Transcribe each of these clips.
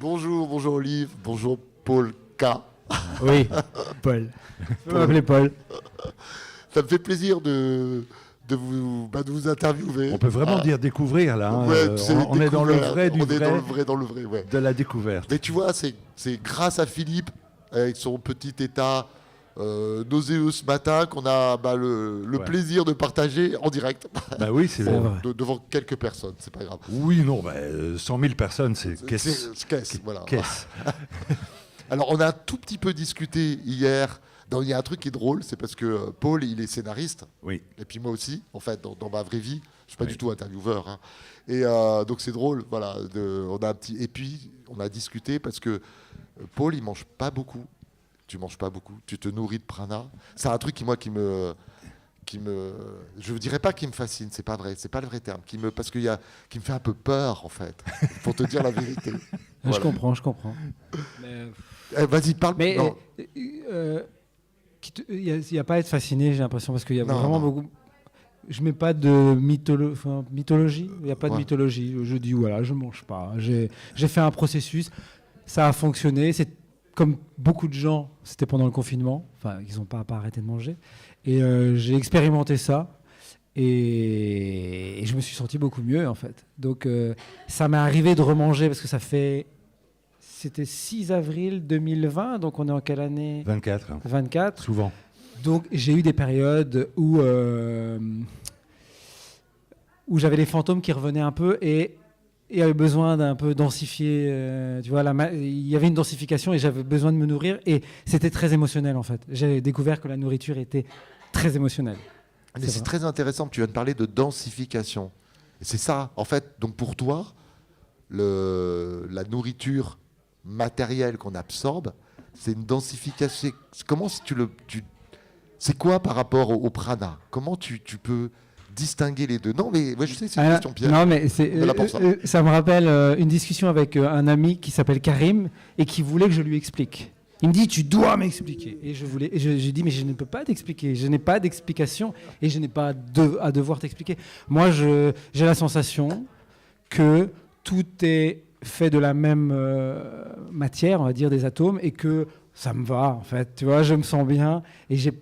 Bonjour Olive, bonjour Paul K. Oui, Paul. Tu peux m'appeler Paul. Ça me fait plaisir de vous interviewer. On peut vraiment dire découvrir là. Hein. Ouais, On est dans le vrai du on est vrai, dans le vrai, ouais. de la découverte. Mais tu vois, c'est grâce à Philippe, avec son petit état nauséeux ce matin, qu'on a le plaisir de partager en direct. Bah oui, c'est vrai. Devant quelques personnes, c'est pas grave. Oui, non, 100 000 personnes, c'est Caisse, voilà. Caisse. Alors, on a un tout petit peu discuté hier. Il y a un truc qui est drôle, c'est parce que Paul, il est scénariste. Oui. Et puis moi aussi, en fait, dans ma vraie vie. Je suis pas du tout intervieweur. Hein. Et donc, c'est drôle. Voilà, on a un petit... Et puis, on a discuté parce que Paul, il mange pas beaucoup. Tu manges pas beaucoup. Tu te nourris de prana. C'est un truc qui me... Je ne dirais pas qu'il me fascine, c'est pas vrai, c'est pas le vrai terme, qui me fait un peu peur en fait, pour te dire la vérité. Voilà. Je comprends. Vas-y, parle. Mais il n'y a pas à être fasciné, j'ai l'impression, parce qu'il y a vraiment beaucoup. Je mets pas de mythologie. Il n'y a pas de mythologie. Je dis voilà, je mange pas. J'ai fait un processus, ça a fonctionné. C'est comme beaucoup de gens, c'était pendant le confinement. Enfin, ils n'ont pas arrêté de manger. Et j'ai expérimenté ça et je me suis senti beaucoup mieux en fait. Donc ça m'est arrivé de remanger parce que c'était 6 avril 2020, donc on est en quelle année ? 24. 24. Souvent. Donc j'ai eu des périodes où j'avais les fantômes qui revenaient un peu et avait besoin d'un peu densifier. Tu vois, il y avait une densification et j'avais besoin de me nourrir et c'était très émotionnel en fait. J'ai découvert que la nourriture était très émotionnelle. Mais c'est très intéressant que tu viens de parler de densification. Et c'est ça, en fait. Donc pour toi, la nourriture matérielle qu'on absorbe, c'est une densification. Comment c'est quoi par rapport au prana ? Comment tu peux distinguer les deux ? Non, mais je sais, c'est une question piège. Non, mais ça me rappelle une discussion avec un ami qui s'appelle Karim et qui voulait que je lui explique. Il me dit, tu dois m'expliquer. Et j'ai dit, mais je ne peux pas t'expliquer. Je n'ai pas d'explication et je n'ai pas à devoir t'expliquer. Moi, j'ai la sensation que tout est fait de la même matière, on va dire, des atomes, et que ça me va, en fait. Tu vois, je me sens bien. Et il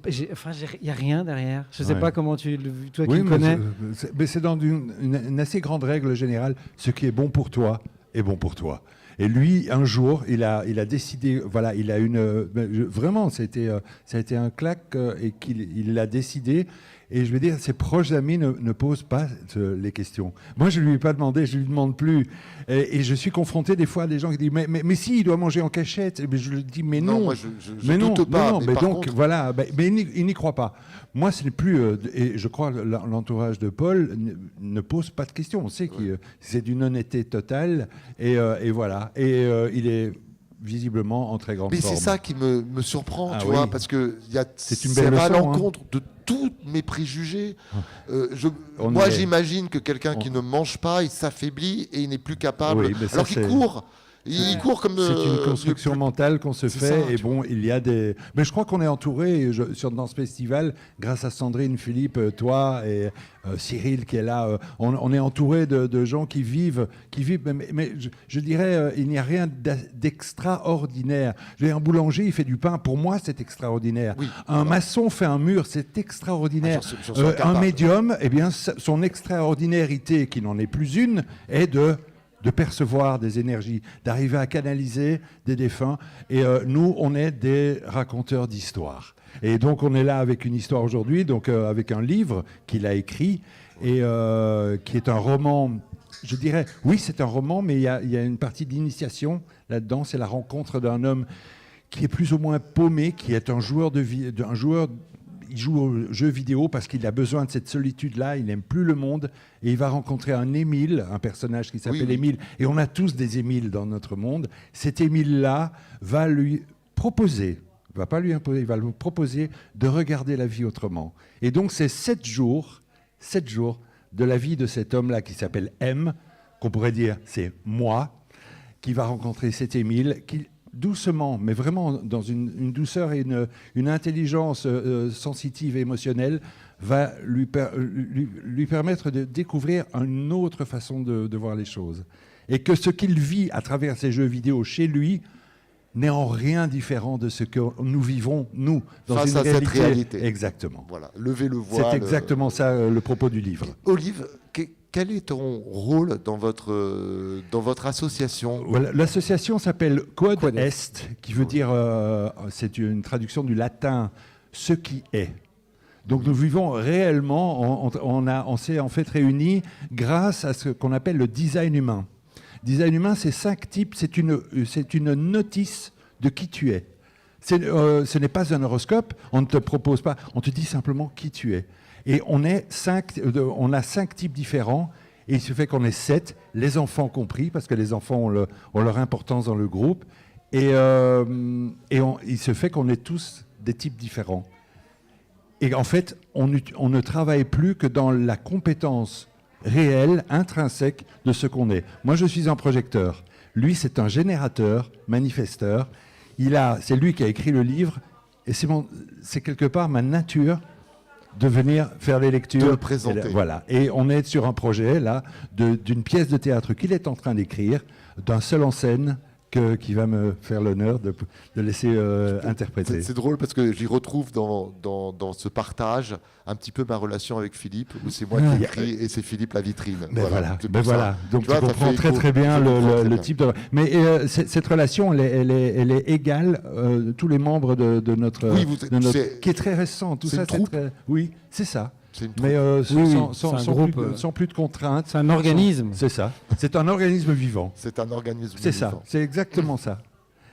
n'y a rien derrière. Je ne sais pas comment toi qui me connais. Mais c'est dans une assez grande règle générale. Ce qui est bon pour toi est bon pour toi. Et lui, un jour, il a décidé, voilà, il a vraiment, ça a été un claque et qu'il l'a décidé. Et je veux dire, ses proches amis ne posent pas les questions. Moi, je ne lui ai pas demandé, je ne lui demande plus. Et je suis confronté des fois à des gens qui disent mais si, il doit manger en cachette. Et je lui dis mais non. Moi, je doute pas. Mais donc, contre... voilà, mais il n'y croit pas. Moi, ce n'est plus... et je crois que l'entourage de Paul ne pose pas de questions. On sait que c'est d'une honnêteté totale. Et voilà. Et il est visiblement en très grande forme. Mais c'est ça qui me surprend, tu vois, parce que ça va à l'encontre de tous mes préjugés. Moi, j'imagine que quelqu'un qui ne mange pas, il s'affaiblit et il n'est plus capable. Oui, alors qu'il court. Il court comme... C'est une construction mentale qu'on se fait. Ça, et bon, il y a des... Mais je crois qu'on est entouré dans ce festival, grâce à Sandrine, Philippe, toi et Cyril qui est là. On est entouré de gens qui vivent. Mais je dirais, il n'y a rien d'extraordinaire. Un boulanger, il fait du pain. Pour moi, c'est extraordinaire. Oui, un maçon fait un mur, c'est extraordinaire. Un médium, eh bien, son extraordinarité, qui n'en est plus une, est de percevoir des énergies, d'arriver à canaliser des défunts. Et nous, on est des raconteurs d'histoires. Et donc, on est là avec une histoire aujourd'hui, donc avec un livre qu'il a écrit, et qui est un roman, je dirais, oui, c'est un roman, mais il y a une partie d'initiation là-dedans. C'est la rencontre d'un homme qui est plus ou moins paumé, qui est un joueur il joue aux jeux vidéo parce qu'il a besoin de cette solitude-là, il n'aime plus le monde, et il va rencontrer un Émile, un personnage qui s'appelle Émile, et on a tous des Émiles dans notre monde. Cet Émile-là va lui proposer, il va pas lui imposer, il va lui proposer de regarder la vie autrement. Et donc c'est 7 jours de la vie de cet homme-là qui s'appelle M, qu'on pourrait dire c'est moi, qui va rencontrer cet Émile, qui doucement, mais vraiment dans une douceur et une intelligence sensitive et émotionnelle, va lui permettre de découvrir une autre façon de voir les choses. et que ce qu'il vit à travers ces jeux vidéo chez lui n'est en rien différent de ce que nous vivons, nous, dans face une à réalité. cette réalité. Exactement. Voilà, levez le voile. C'est exactement ça le propos du livre. Olive, quel est ton rôle dans votre association? Voilà, l'association s'appelle Quod Quod Est, qui veut dire, c'est une traduction du latin, ce qui est. Donc nous vivons réellement, on s'est en fait réunis grâce à ce qu'on appelle le design humain. Design humain, c'est 5 types, c'est une notice de qui tu es. Ce n'est pas un horoscope, on ne te propose pas, on te dit simplement qui tu es. Et on a 5 types différents, et il se fait qu'on est 7, les enfants compris, parce que les enfants ont leur importance dans le groupe, et il se fait qu'on est tous des types différents. Et en fait, on ne travaille plus que dans la compétence réelle, intrinsèque de ce qu'on est. Moi, je suis un projecteur. Lui, c'est un générateur, manifesteur. C'est lui qui a écrit le livre, et c'est quelque part ma nature de venir faire les lectures. De le présenter. Voilà. Et on est sur un projet, là, d'une pièce de théâtre qu'il est en train d'écrire, d'un seul en scène, qui va me faire l'honneur de laisser interpréter. C'est drôle parce que j'y retrouve dans ce partage un petit peu ma relation avec Philippe, où c'est moi qui écris et c'est Philippe la vitrine. Voilà. Donc tu vois, comprends très bien le type de... Mais cette relation, elle est égale, tous les membres de notre... Oui, qui est très récent. Tout c'est ça, une troupe. Oui, c'est ça. C'est une Mais sans plus de contraintes. C'est un organisme. C'est ça. C'est un organisme vivant. C'est un organisme C'est vivant. ça. C'est exactement ça.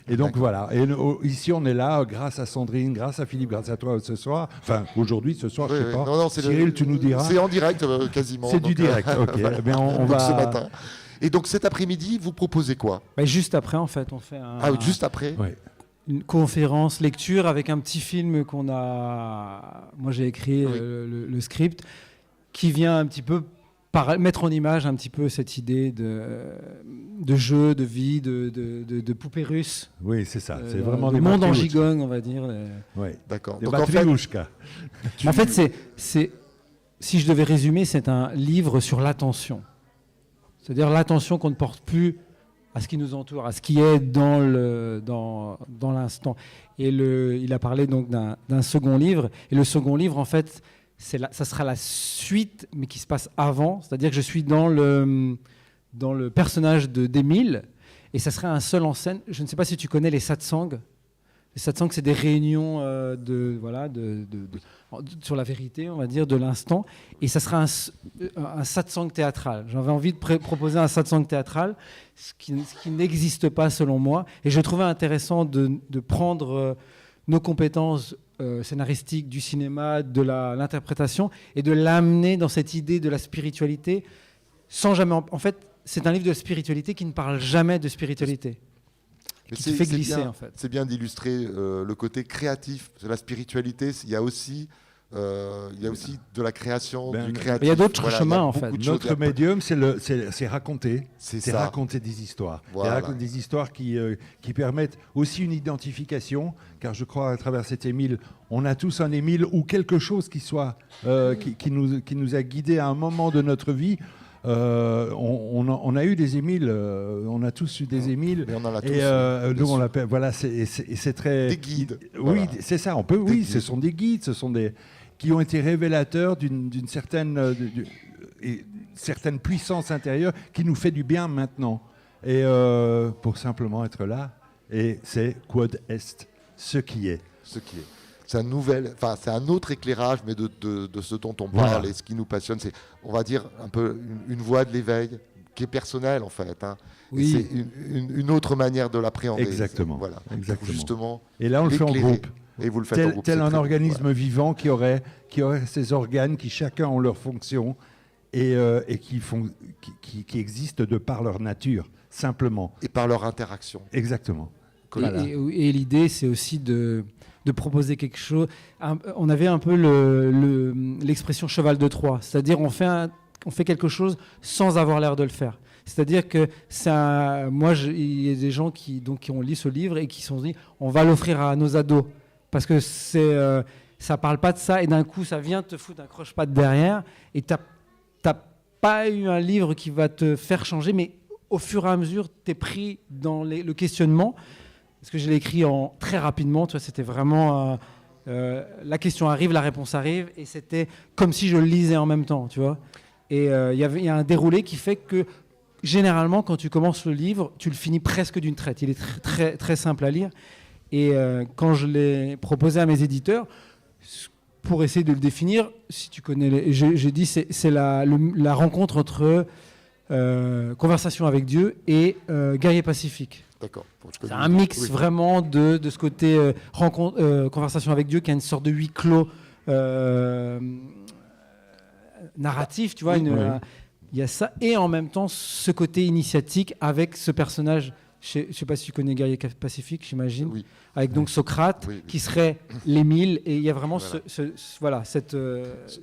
Et donc voilà. Et ici, on est là grâce à Sandrine, grâce à Philippe, grâce à toi ce soir. Enfin, aujourd'hui, ce soir, je ne sais pas. Non, Cyril, tu nous diras. C'est en direct quasiment. C'est du direct. Ok. Eh on donc va. ce matin. Et donc cet après-midi, vous proposez quoi? Juste après, en fait, on fait juste après. Ouais. Une conférence lecture avec un petit film qu'on a. Moi, j'ai écrit le script qui vient un petit peu mettre en image un petit peu cette idée de jeu, de vie, de poupée russe. Oui, c'est ça. C'est vraiment le monde en gigogne, on va dire. Oui. D'accord. Donc en fait, si je devais résumer, c'est un livre sur l'attention. C'est-à-dire l'attention qu'on ne porte plus à ce qui nous entoure, à ce qui est dans l'instant. Et il a parlé donc d'un second livre. Et le second livre, en fait, ça sera la suite, mais qui se passe avant. C'est-à-dire que je suis dans le personnage d'Émile, et ça serait un seul en scène. Je ne sais pas si tu connais les satsangs. Les satsangs, c'est des réunions sur la vérité, on va dire, de l'instant. Et ça sera un satsang théâtral. J'avais envie de proposer un satsang théâtral, ce qui n'existe pas selon moi. Et je trouvais intéressant de prendre nos compétences scénaristiques du cinéma, de l'interprétation, et de l'amener dans cette idée de la spiritualité, sans jamais... En fait, c'est un livre de spiritualité qui ne parle jamais de spiritualité. Qui te fait glisser, en fait. C'est bien d'illustrer le côté créatif de la spiritualité. Il y a aussi de la création, du créatif. Il y a d'autres chemins, en fait. Notre médium, c'est raconter. C'est raconter des histoires. Voilà. Des histoires qui permettent aussi une identification, car je crois à travers cet Émile, on a tous un Émile ou quelque chose qui nous a guidés à un moment de notre vie. On a eu des Émiles, on a tous eu des Émiles. Mais on en a tous. Et nous, on l'appelle. Voilà, c'est très. Des guides. Oui, voilà. c'est ça. Ce sont des guides, ce sont qui ont été révélateurs d'une certaine puissance intérieure qui nous fait du bien maintenant. Et pour simplement être là, et c'est Quod Est, ce qui est. Ce qui est. C'est un autre éclairage, mais de ce dont on parle et ce qui nous passionne, c'est, on va dire, un peu une voie de l'éveil qui est personnelle, en fait. Hein. Oui. C'est une autre manière de l'appréhender. Exactement. Voilà. Exactement. Justement, et là, on le fait en groupe. Et vous le faites en groupe. Tel un organisme vivant qui aurait ses organes, qui chacun ont leur fonction et qui existent de par leur nature, simplement. Et par leur interaction. Exactement. Et l'idée, c'est aussi de proposer quelque chose. On avait un peu l'expression cheval de Troie, c'est-à-dire on fait quelque chose sans avoir l'air de le faire. C'est-à-dire que il y a des gens qui ont lu ce livre et qui se sont dit, on va l'offrir à nos ados parce que ça parle pas de ça et d'un coup ça vient te foutre un croche-patte derrière et t'as pas eu un livre qui va te faire changer, mais au fur et à mesure, tu es pris dans le questionnement. Parce que je l'ai écrit très rapidement, tu vois, c'était vraiment... la question arrive, la réponse arrive, et c'était comme si je le lisais en même temps, tu vois. Et il y a un déroulé qui fait que, généralement, quand tu commences le livre, tu le finis presque d'une traite. Il est très, très simple à lire. Et quand je l'ai proposé à mes éditeurs, pour essayer de le définir, si tu connais, j'ai dit c'est la rencontre entre Conversation avec Dieu et Guerrier Pacifique. D'accord. C'est un mix vraiment de ce côté Conversation avec Dieu qui a une sorte de huis clos narratif, tu vois. Il y a ça, et en même temps ce côté initiatique avec ce personnage. Je ne sais pas si tu connais Guerrier Pacifique, j'imagine. Oui. Avec donc Socrate, qui serait l'Émile, et il y a vraiment ce dialogue,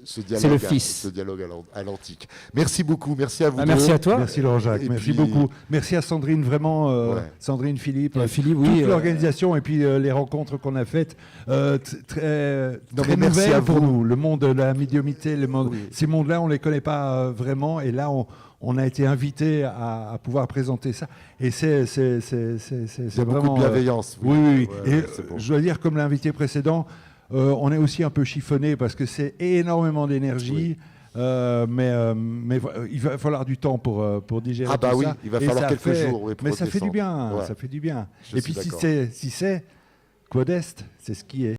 c'est le fils. Ce dialogue à l'antique. Merci beaucoup, merci à vous deux. Merci à toi. Merci Laurent-Jacques, merci beaucoup. Merci à Sandrine, vraiment, Sandrine, Philippe, toute l'organisation et puis les rencontres qu'on a faites. Très nouvelles pour nous. Le monde de la médiumnité, ces mondes-là, on ne les connaît pas vraiment, et là, on a été invité à pouvoir présenter ça. Et c'est vraiment... beaucoup de bienveillance. Oui. Et je dois dire, comme l'invité précédent, on est aussi un peu chiffonné parce que c'est énormément d'énergie. Mais il va falloir du temps pour digérer tout ça. Il va falloir quelques jours. Mais ça fait du bien, ça fait du bien. Et puis si c'est quod est, c'est ce qui est.